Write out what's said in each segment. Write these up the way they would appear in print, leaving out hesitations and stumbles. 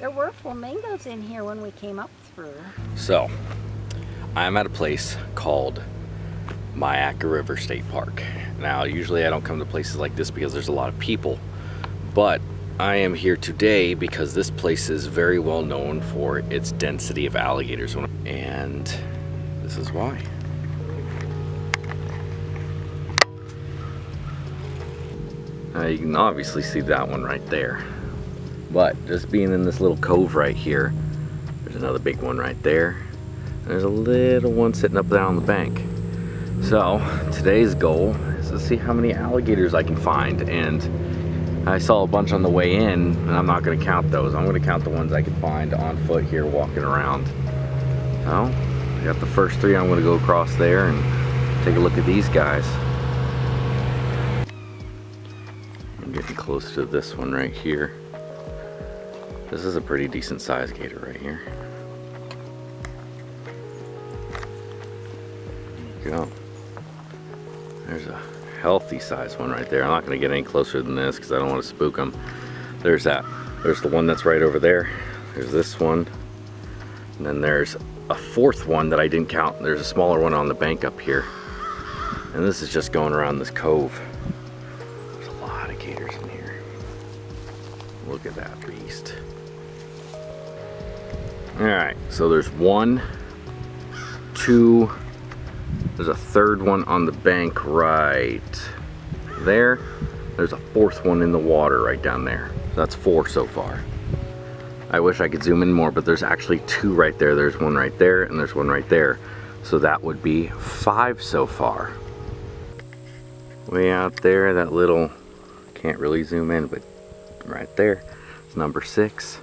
There were flamingos in here when we came up through. So, I'm at a place called Myakka River State Park. Now, usually I don't come to places like this because there's a lot of people, but I am here today because this place is very well known for its density of alligators, and this is why. Now, you can obviously see that one right there, but just being in this little cove right here, there's another big one right there. There's a little one sitting up there on the bank. So today's goal is to see how many alligators I can find, and I saw a bunch on the way in, and I'm not going to count those. I'm going to count the ones I can find on foot here walking around. So I got the first three. I'm going to go across there and take a look at these guys. I'm getting close to this one right here. This is a pretty decent sized gator right here. There you go. There's a healthy sized one right there. I'm not going to get any closer than this because I don't want to spook them. There's that. There's the one that's right over there. There's this one. And then there's a fourth one that I didn't count. There's a smaller one on the bank up here. And this is just going around this cove. There's a lot of gators in here. Look at that beast. Alright, so there's one, two, there's a third one on the bank right there. There's a fourth one in the water right down there. That's four so far. I wish I could zoom in more, but there's actually two right there. There's one right there and there's one right there. So that would be five so far. Way out there, that little, can't really zoom in, but right there, it's number 6.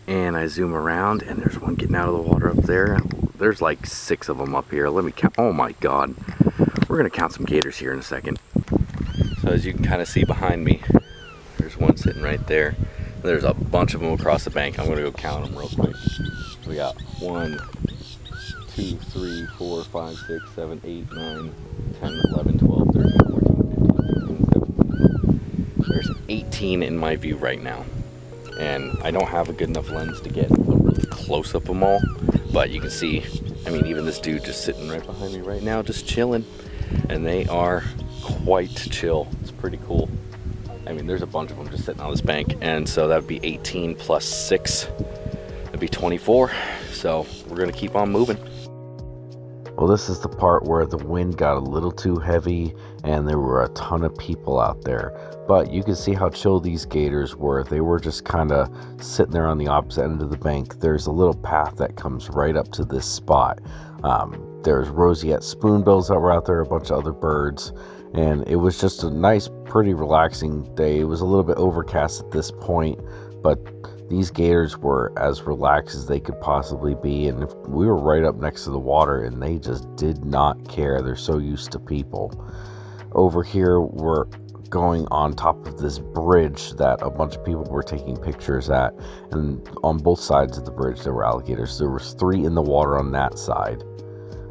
And I zoom around and there's one getting out of the water up there. There's like 6 of them up here. Let me count. Oh my God. We're gonna count some gators here in a second. So as you can kind of see behind me, there's one sitting right there. There's a bunch of them across the bank. I'm gonna go count them real quick. We got 1, 2, 3, 4, 5, 6, 7, 8, 9, 10, 11, 12, 13, 14, 15, 16, 17. There's 18 in my view right now. And I don't have a good enough lens to get a really close up of them all, but you can see, I mean, even this dude just sitting right behind me right now, just chilling, and they are quite chill. It's pretty cool. I mean, there's a bunch of them just sitting on this bank, and so that would be 18 plus 6, that'd be 24. So we're gonna keep on moving. Well, this is the part where the wind got a little too heavy and there were a ton of people out there. But you can see how chill these gators were. They were just kind of sitting there on the opposite end of the bank. There's a little path that comes right up to this spot. There's roseate spoonbills that were out there, a bunch of other birds. And it was just a nice, pretty relaxing day. It was a little bit overcast at this point, but these gators were as relaxed as they could possibly be, and we were right up next to the water and they just did not care. They're so used to people. Over here we're going on top of this bridge that a bunch of people were taking pictures at, and on both sides of the bridge there were alligators. There was 3 in the water on that side.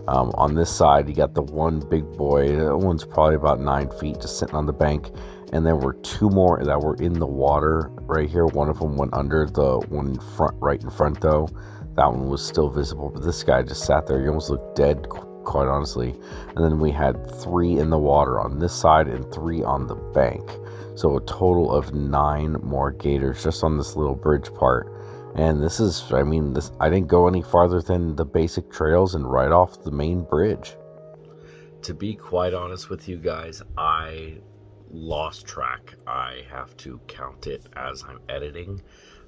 On this side you got the one big boy. That one's probably about 9 feet, just sitting on the bank. And there were 2 more that were in the water right here. One of them went under, the one right in front though. That one was still visible, but this guy just sat there. He almost looked dead, quite honestly. And then we had 3 in the water on this side and 3 on the bank. So a total of 9 more gators just on this little bridge part. And this is, I mean, I didn't go any farther than the basic trails and right off the main bridge. To be quite honest with you guys, I lost track. I have to count it as I'm editing.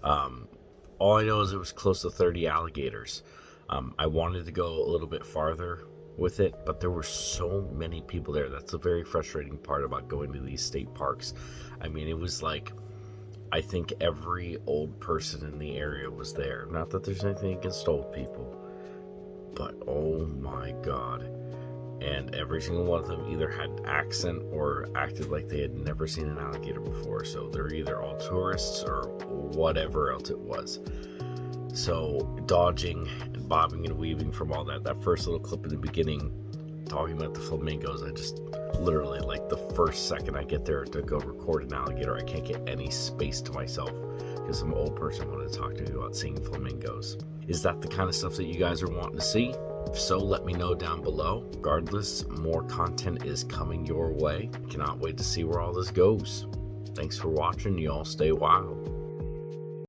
All I know is it was close to 30 alligators. I wanted to go a little bit farther with it, but there were so many people there. That's the very frustrating part about going to these state parks. I mean, it was like, I think every old person in the area was there. Not that there's anything against old people, but oh my God. And every single one of them either had an accent or acted like they had never seen an alligator before. So they're either all tourists or whatever else it was. So dodging and bobbing and weaving from all that. That first little clip in the beginning talking about the flamingos, I just literally, like, the first second I get there to go record an alligator, I can't get any space to myself because some old person wanted to talk to me about seeing flamingos. Is that the kind of stuff that you guys are wanting to see? If so, let me know down below. Regardless, more content is coming your way. Cannot wait to see where all this goes. Thanks for watching. You all stay wild.